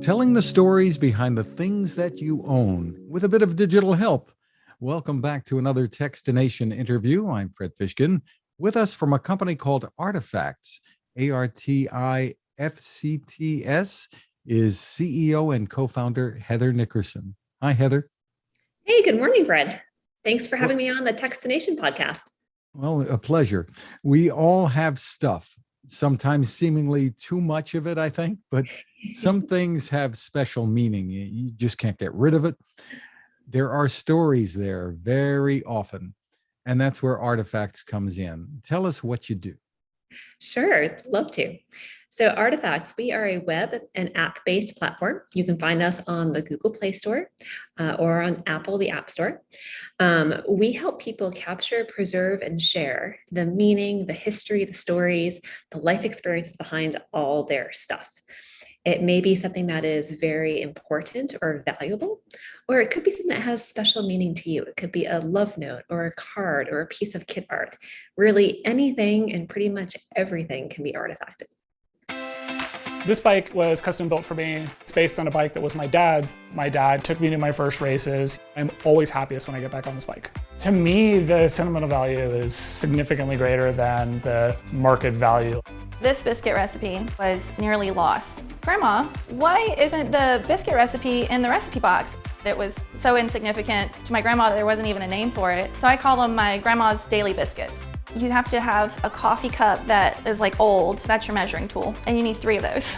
telling the stories behind the things that you own with a bit of digital help. Welcome back to another Techstination interview. I'm Fred Fishkin. With us from a company called Artifcts, Artifcts, is CEO and co-founder Heather Nickerson. Hi, Heather. Hey, good morning, Fred. Thanks for having me on the Techstination podcast. Well, a pleasure. We all have stuff, sometimes seemingly too much of it, I think, but some things have special meaning. You just can't get rid of it. There are stories there very often, and that's where Artifcts comes in. Tell us what you do. Sure, love to. So Artifcts, we are a web and app-based platform. You can find us on the Google Play Store or on Apple, the App Store. We help people capture, preserve, and share the meaning, the history, the stories, the life experiences behind all their stuff. It may be something that is very important or valuable, or it could be something that has special meaning to you. It could be a love note or a card or a piece of kit art. Really anything and pretty much everything can be artifacted. This bike was custom built for me. It's based on a bike that was my dad's. My dad took me to my first races. I'm always happiest when I get back on this bike. To me, the sentimental value is significantly greater than the market value. This biscuit recipe was nearly lost. Grandma, why isn't the biscuit recipe in the recipe box? It was so insignificant to my grandma that there wasn't even a name for it. So I call them my grandma's daily biscuits. You have to have a coffee cup that is like old. That's your measuring tool. And you need 3 of those.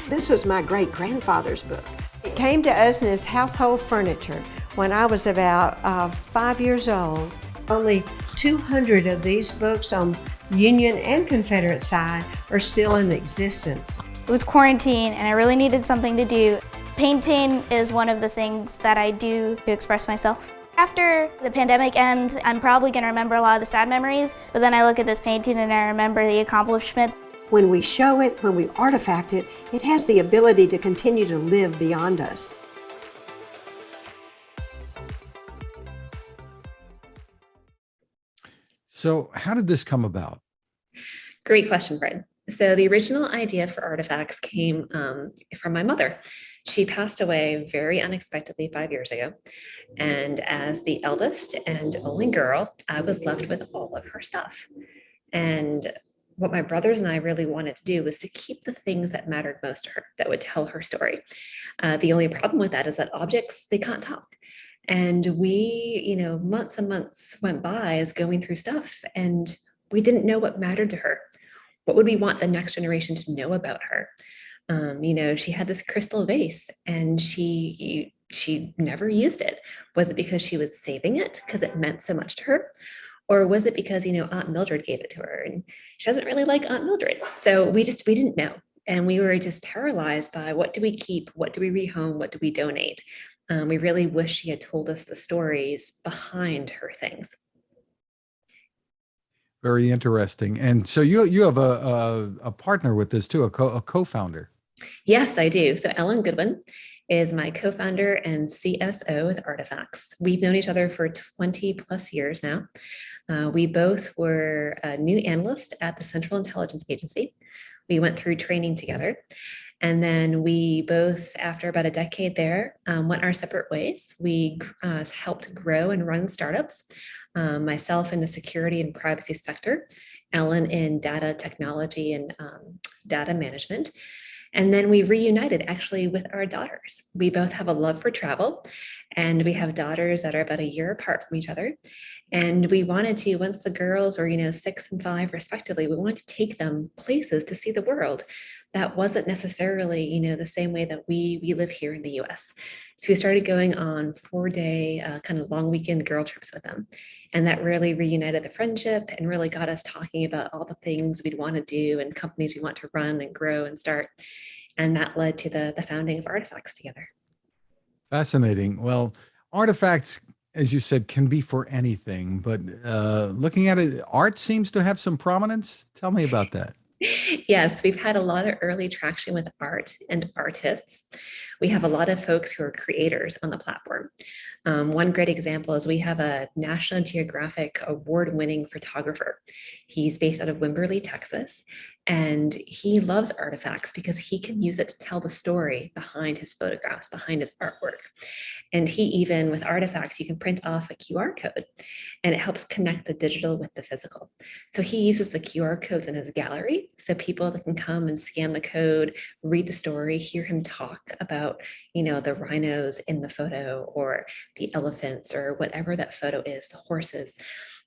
This was my great-grandfather's book. It came to us as household furniture when I was about 5 years old. Only 200 of these books on Union and Confederate side are still in existence. It was quarantine and I really needed something to do. Painting is one of the things that I do to express myself. After the pandemic ends, I'm probably going to remember a lot of the sad memories, but then I look at this painting and I remember the accomplishment. When we show it, when we artifact it, it has the ability to continue to live beyond us. So how did this come about? Great question, Fred. So the original idea for Artifcts came from my mother. She passed away very unexpectedly 5 years ago. And as the eldest and only girl, I was left with all of her stuff. And what my brothers and I really wanted to do was to keep the things that mattered most to her, that would tell her story. The only problem with that is that objects, they can't talk. And we, months and months went by as going through stuff, and we didn't know what mattered to her. What would we want the next generation to know about her? She had this crystal vase and she never used it. Was it because she was saving it because it meant so much to her? Or was it because, Aunt Mildred gave it to her and she doesn't really like Aunt Mildred? So we didn't know. And we were just paralyzed by what do we keep? What do we rehome? What do we donate? We really wish she had told us the stories behind her things. Very interesting. And so you have a partner with this too, a co-founder. Yes, I do. So Ellen Goodwin is my co-founder and CSO with Artifcts. We've known each other for 20 plus years now. We both were a new analyst at the Central Intelligence Agency. We went through training together. And then we both, after about a decade there, went our separate ways. We helped grow and run startups. Myself in the security and privacy sector, Ellen in data technology and data management. And then we reunited actually with our daughters. We both have a love for travel, and we have daughters that are about a year apart from each other. And we wanted to, once the girls were, 6 and 5 respectively, we wanted to take them places to see the world. That wasn't necessarily, the same way that we live here in the US. So we started going on 4-day kind of long weekend girl trips with them. And that really reunited the friendship and really got us talking about all the things we'd want to do and companies we want to run and grow and start. And that led to the founding of Artifcts together. Fascinating. Well, Artifcts, as you said, can be for anything, but looking at it, art seems to have some prominence. Tell me about that. Yes, we've had a lot of early traction with art and artists. We have a lot of folks who are creators on the platform. One great example is we have a National Geographic award-winning photographer. He's based out of Wimberley, Texas, and he loves artifacts because he can use it to tell the story behind his photographs, behind his artwork. And he even, with artifacts, you can print off a QR code and it helps connect the digital with the physical. So he uses the QR codes in his gallery. So people that can come and scan the code, read the story, hear him talk about, the rhinos in the photo or the elephants or whatever that photo is, the horses.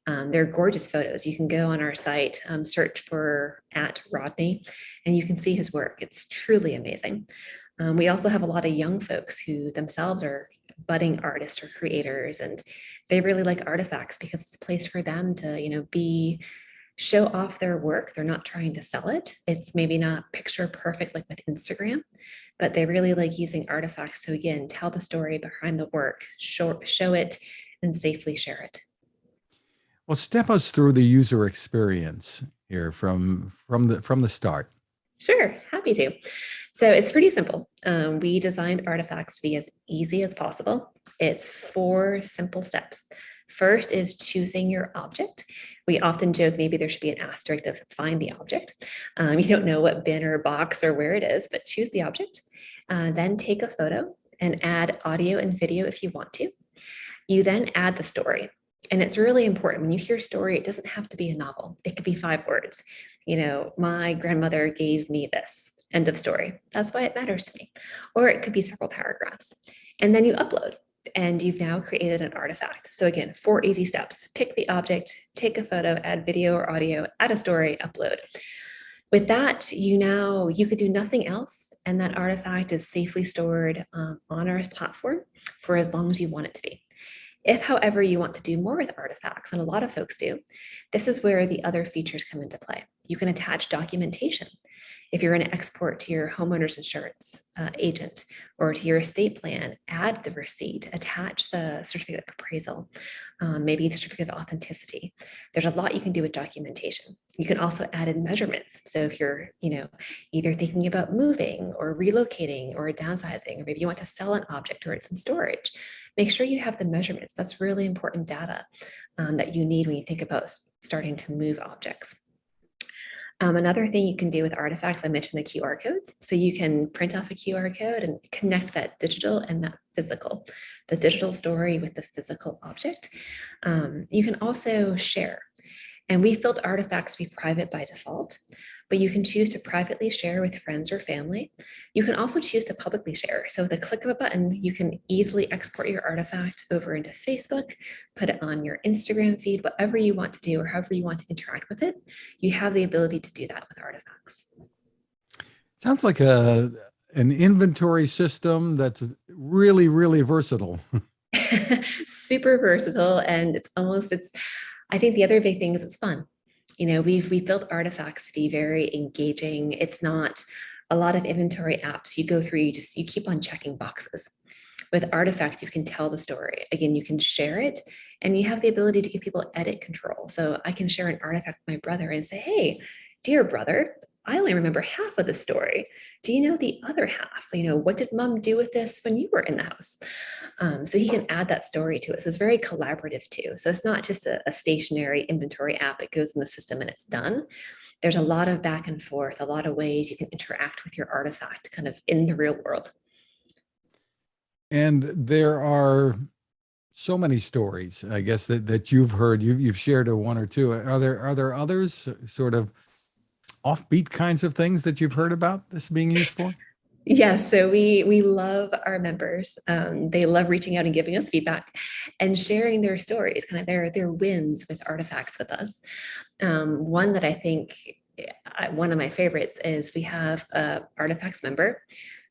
They're gorgeous photos. You can go on our site, search for @Rodney, and you can see his work. It's truly amazing. We also have a lot of young folks who themselves are budding artists or creators, and they really like artifacts because it's a place for them to, show off their work. They're not trying to sell it. It's maybe not picture perfect like with Instagram, but they really like using artifacts to, again, tell the story behind the work, show it, and safely share it. Well, step us through the user experience here from the start. Sure, happy to. So it's pretty simple. We designed Artifacts to be as easy as possible. It's 4 simple steps. First is choosing your object. We often joke maybe there should be an asterisk of find the object. You don't know what bin or box or where it is, but choose the object. Then take a photo and add audio and video if you want to. You then add the story. And it's really important when you hear story, it doesn't have to be a novel. It could be 5 words. My grandmother gave me this, end of story. That's why it matters to me. Or it could be several paragraphs. And then you upload and you've now created an artifact. So again, 4 easy steps. Pick the object, take a photo, add video or audio, add a story, upload. With that, you could do nothing else. And that artifact is safely stored on our platform for as long as you want it to be. If, however, you want to do more with artifacts, and a lot of folks do, this is where the other features come into play. You can attach documentation. If you're going to export to your homeowner's insurance agent or to your estate plan, add the receipt, attach the certificate of appraisal, maybe the certificate of authenticity. There's a lot you can do with documentation. You can also add in measurements. So if you're, either thinking about moving or relocating or downsizing, or maybe you want to sell an object or it's in storage, make sure you have the measurements. That's really important data that you need when you think about starting to move objects. Another thing you can do with artifacts, I mentioned the QR codes. So you can print off a QR code and connect that digital and that physical, the digital story with the physical object. You can also share. And we've built artifacts to be private by default, but you can choose to privately share with friends or family. You can also choose to publicly share. So with a click of a button, you can easily export your artifact over into Facebook, put it on your Instagram feed, whatever you want to do or however you want to interact with it. You have the ability to do that with artifacts. Sounds like an inventory system that's really, really versatile. Super versatile. And I think the other big thing is it's fun. We've built artifacts to be very engaging. It's not a lot of inventory apps you go through, you keep on checking boxes. With artifacts, you can tell the story. Again, you can share it and you have the ability to give people edit control. So I can share an artifact with my brother and say, hey, dear brother, I only remember half of the story. Do you know the other half? What did mom do with this when you were in the house? So he can add that story to it. So it's very collaborative too. So it's not just a stationary inventory app. It goes in the system and it's done. There's a lot of back and forth, a lot of ways you can interact with your artifact kind of in the real world. And there are so many stories, I guess, that you've heard. You've shared one or two. Are there others sort of offbeat kinds of things that you've heard about this being used for? Yes, so we love our members. They love reaching out and giving us feedback and sharing their stories, kind of their wins with artifacts with us. One that I think, one of my favorites is we have a Artifacts member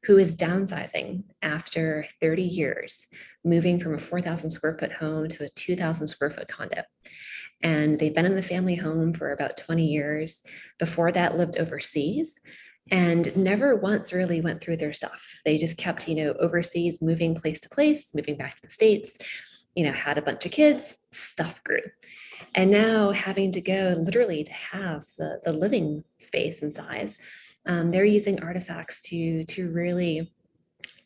who is downsizing after 30 years, moving from a 4,000 square foot home to a 2,000 square foot condo. And they've been in the family home for about 20 years. Before that, lived overseas and never once really went through their stuff. They just kept, overseas, moving place to place, moving back to the States, had a bunch of kids, stuff grew. And now having to go literally to have the living space and size, they're using artifacts to really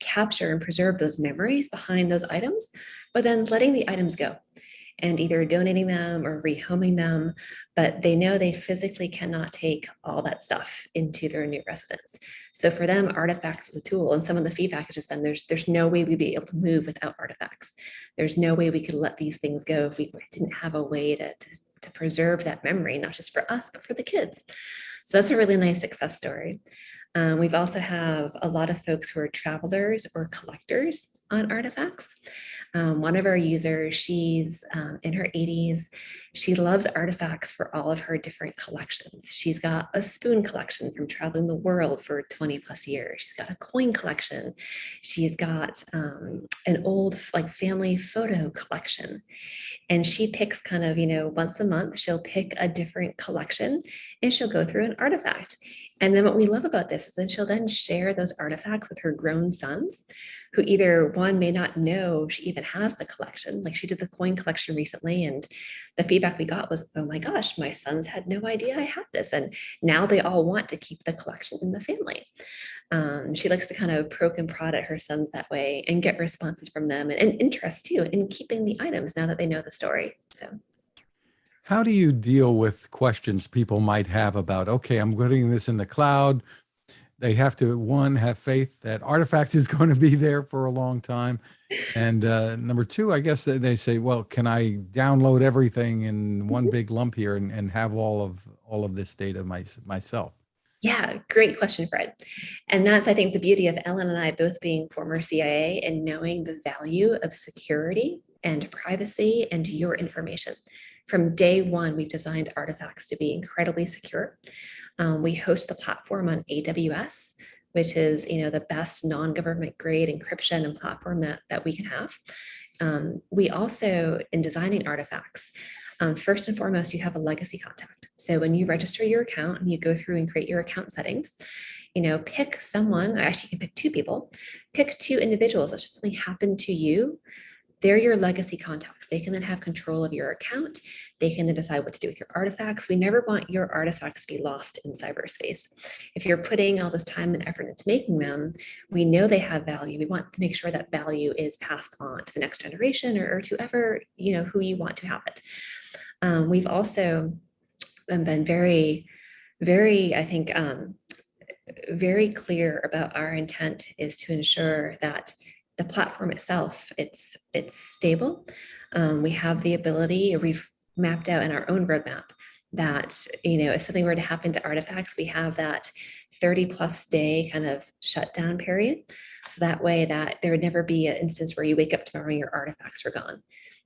capture and preserve those memories behind those items, but then letting the items go and either donating them or rehoming them, but they know they physically cannot take all that stuff into their new residence. So for them, Artifacts is a tool, and some of the feedback has just been there's no way we'd be able to move without Artifacts. There's no way we could let these things go if we didn't have a way to preserve that memory, not just for us, but for the kids. So that's a really nice success story. We've also have a lot of folks who are travelers or collectors on Artifacts. One of our users, she's in her 80s. She loves Artifacts for all of her different collections. She's got a spoon collection from traveling the world for 20 plus years. She's got a coin collection. She's got an old family photo collection. And she picks kind of, once a month, she'll pick a different collection and she'll go through an artifact. And then what we love about this is that she'll then share those artifacts with her grown sons, who either one may not know she even has the collection. Like she did the coin collection recently, and the feedback we got was, oh my gosh, my sons had no idea I had this. And now they all want to keep the collection in the family. She likes to kind of poke and prod at her sons that way and get responses from them and interest too in keeping the items now that they know the story. So. How do you deal with questions people might have about, okay, I'm putting this in the cloud. They have to, one, have faith that Artifacts is going to be there for a long time. And number two, I guess they say, well, can I download everything in one big lump here and have all of this data myself? Yeah, great question, Fred. And that's, I think, the beauty of Ellen and I both being former CIA and knowing the value of security and privacy and your information. From day one, we've designed Artifacts to be incredibly secure. We host the platform on AWS, which is the best non-government grade encryption and platform that we can have. We also, in designing Artifacts, first and foremost, you have a legacy contact. So when you register your account and you go through and create your account settings, pick someone, or actually you can pick two people, pick two individuals that just something happened to you. They're your legacy contacts. They can then have control of your account. They can then decide what to do with your artifacts. We never want your artifacts to be lost in cyberspace. If you're putting all this time and effort into making them, we know they have value. We want to make sure that value is passed on to the next generation or to whoever, who you want to have it. We've also been very, very, I think, very clear about our intent is to ensure that the platform itself, it's stable. We have the ability, we've mapped out in our own roadmap that, if something were to happen to Artifacts, we have that 30+ day kind of shutdown period. So that way that there would never be an instance where you wake up tomorrow and your artifacts are gone.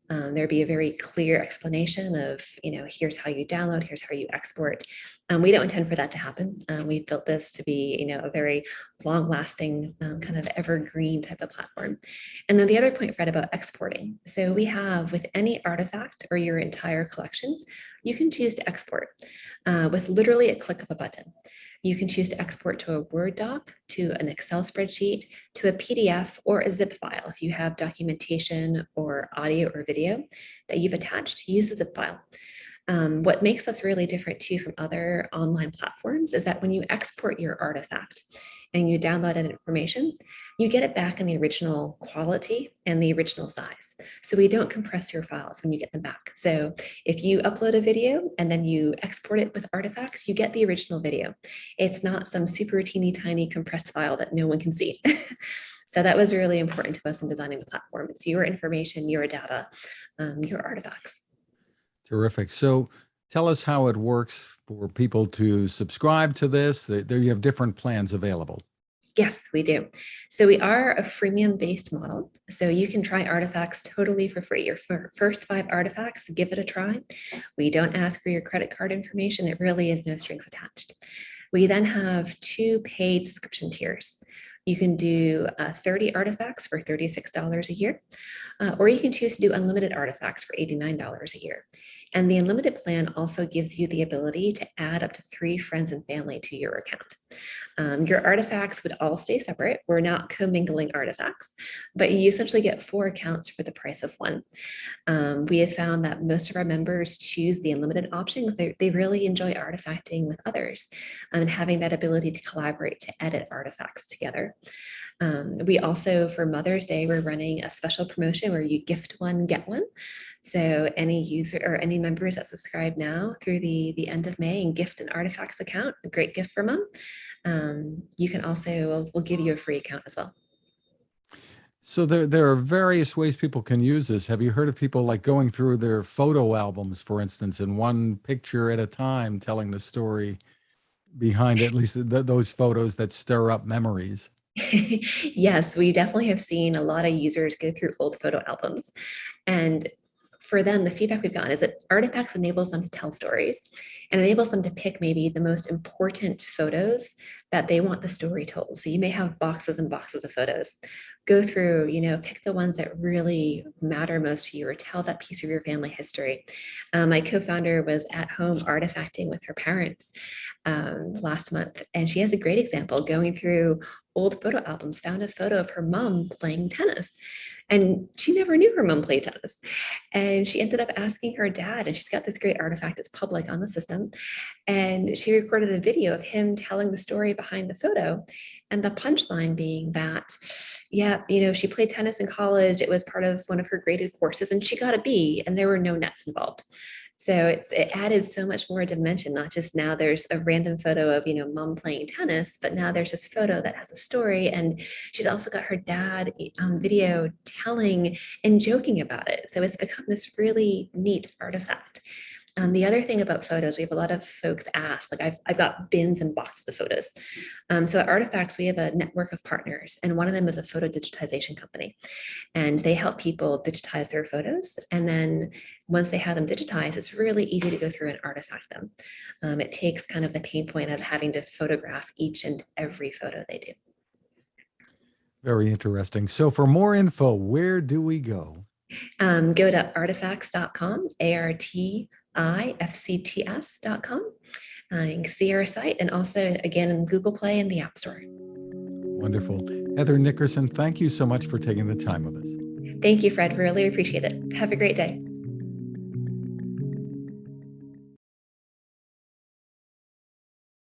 There'd be a very clear explanation of, here's how you download, here's how you export. We don't intend for that to happen. We've built this to be, a very long-lasting, kind of evergreen type of platform. And then the other point, Fred, about exporting. So we have with any artifact or your entire collection, you can choose to export with literally a click of a button. You can choose to export to a Word doc, to an Excel spreadsheet, to a PDF or a zip file. If you have documentation or audio or video that you've attached, use a zip file. What makes us really different too from other online platforms is that when you export your artifact and you download that information, you get it back in the original quality and the original size. So we don't compress your files when you get them back. So if you upload a video and then you export it with Artifacts, you get the original video. It's not some super teeny tiny compressed file that no one can see. So that was really important to us in designing the platform. It's your information, your data, your artifacts. Terrific. So tell us how it works for people to subscribe to this. There you have different plans available. Yes, we do. So we are a freemium-based model. So you can try Artifacts totally for free. Your first 5 artifacts, give it a try. We don't ask for your credit card information. It really is no strings attached. We then have 2 paid subscription tiers. You can do 30 artifacts for $36 a year, or you can choose to do unlimited artifacts for $89 a year. And the unlimited plan also gives you the ability to add up to 3 friends and family to your account. Your artifacts would all stay separate. We're not commingling artifacts, but you essentially get 4 accounts for the price of 1. We have found that most of our members choose the unlimited option because they really enjoy artifacting with others and having that ability to collaborate, to edit artifacts together. We also, for Mother's Day, we're running a special promotion where you gift one, get one. So any user or any members that subscribe now through the end of May and gift an Artifacts account, a great gift for mom. You can also, we'll give you a free account as well. So there are various ways people can use this. Have you heard of people like going through their photo albums, for instance, and one picture at a time, telling the story behind at least those photos that stir up memories? Yes, we definitely have seen a lot of users go through old photo albums. And for them, the feedback we've gotten is that Artifacts enables them to tell stories and enables them to pick maybe the most important photos that they want the story told. So you may have boxes and boxes of photos. Go through, pick the ones that really matter most to you or tell that piece of your family history. My co-founder was at home artifacting with her parents last month, and she has a great example going through old photo albums, found a photo of her mom playing tennis. And she never knew her mom played tennis. And she ended up asking her dad, and she's got this great artifact that's public on the system. And she recorded a video of him telling the story behind the photo. And the punchline being that, yeah, she played tennis in college. It was part of one of her graded courses, and she got a B, and there were no nets involved. So it added so much more dimension, not just now there's a random photo of, mom playing tennis, but now there's this photo that has a story. And she's also got her dad video telling and joking about it. So it's become this really neat artifact. The other thing about photos, we have a lot of folks ask, like I've got bins and boxes of photos. So at Artifacts, we have a network of partners, and one of them is a photo digitization company. And they help people digitize their photos. And then once they have them digitized, it's really easy to go through and artifact them. It takes kind of the pain point of having to photograph each and every photo they do. Very interesting. So for more info, where do we go? Go to artifacts.com, artifcts.com. You can see our site, and also, again, in Google Play and the App Store. Wonderful. Heather Nickerson, thank you so much for taking the time with us. Thank you, Fred. Really appreciate it. Have a great day.